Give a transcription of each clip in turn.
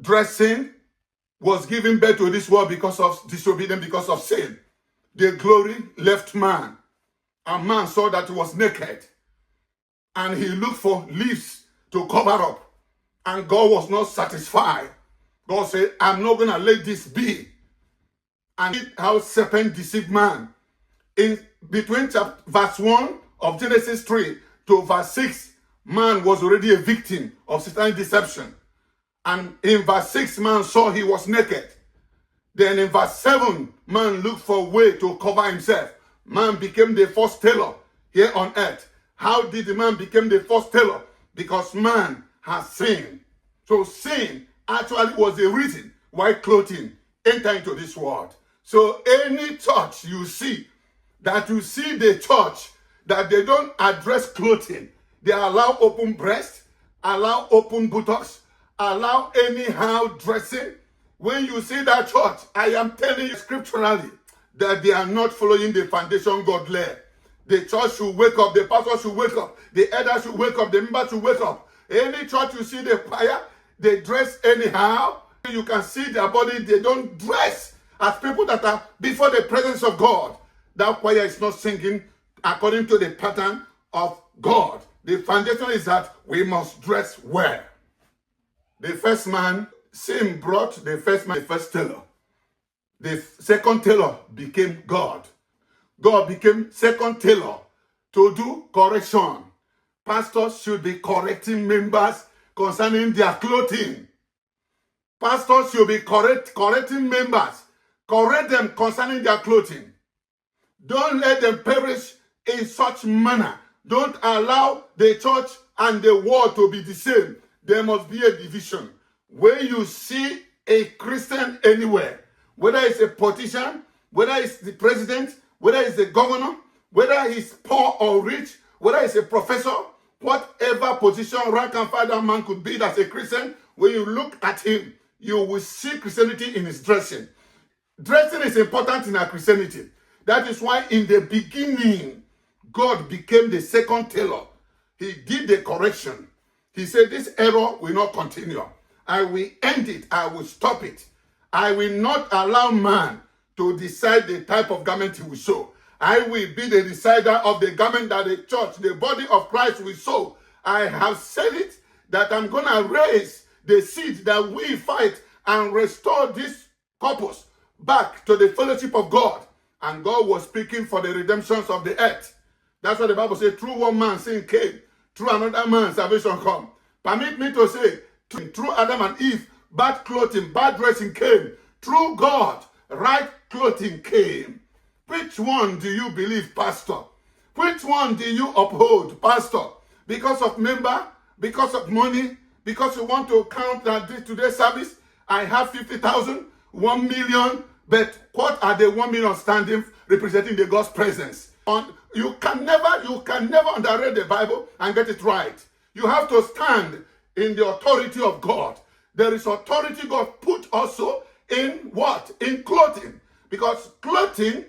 dressing was given birth to this world because of disobedience, because of sin. The glory left man, and man saw that he was naked, and he looked for leaves to cover up, and God was not satisfied. God said, I'm not going to let this be. And how serpent deceived man. In between verse 1 of Genesis 3 to verse 6, man was already a victim of satanic deception. And in verse 6, man saw he was naked. Then in verse 7, man looked for a way to cover himself. Man became the first tailor here on earth. How did the man become the first tailor? Because man has sinned. So sin actually was the reason why clothing entered into this world. So any church you see, that you see the church, that they don't address clothing, they allow open breast, allow open buttocks, allow anyhow dressing. When you see that church, I am telling you scripturally that they are not following the foundation God laid. The church should wake up, the pastor should wake up, the elders should wake up, the members should wake up. Any church you see the choir, they dress anyhow. You can see their body, they don't dress as people that are before the presence of God. That choir is not singing according to the pattern of God. The foundation is that we must dress well. The first man, sin brought the first man, the first tailor. The second tailor became God. God became second tailor to do correction. Pastors should be correcting members concerning their clothing. Pastors should be correcting members. Correct them concerning their clothing. Don't let them perish in such manner. Don't allow the church and the world to be the same. There must be a division. When you see a Christian anywhere, whether it's a politician, whether it's the president, whether it's the governor, whether he's poor or rich, whether it's a professor, whatever position, rank and file that man could be as a Christian, when you look at him, you will see Christianity in his dressing. Dressing is important in our Christianity. That is why in the beginning, God became the second tailor. He did the correction. He said, this error will not continue. I will end it. I will stop it. I will not allow man to decide the type of garment he will sew. I will be the decider of the garment that the church, the body of Christ will sew. I have said it, that I'm going to raise the seed that we fight and restore this corpus back to the fellowship of God. And God was speaking for the redemptions of the earth. That's what the Bible says. Through one man sin came, through another man salvation come. Permit me to say, through Adam and Eve, bad clothing, bad dressing came. Through God, right clothing came. Which one do you believe, pastor? Which one do you uphold, pastor? Because of member? Because of money? Because you want to count that today's service? I have 50,000, 1 million, but what are the 1 million standing representing the God's presence? You can never underrate the Bible and get it right. You have to stand in the authority of God. There is authority God put also in what? In clothing. Because clothing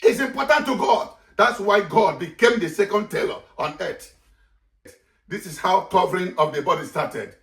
is important to God. That's why God became the second tailor on earth. This is how covering of the body started.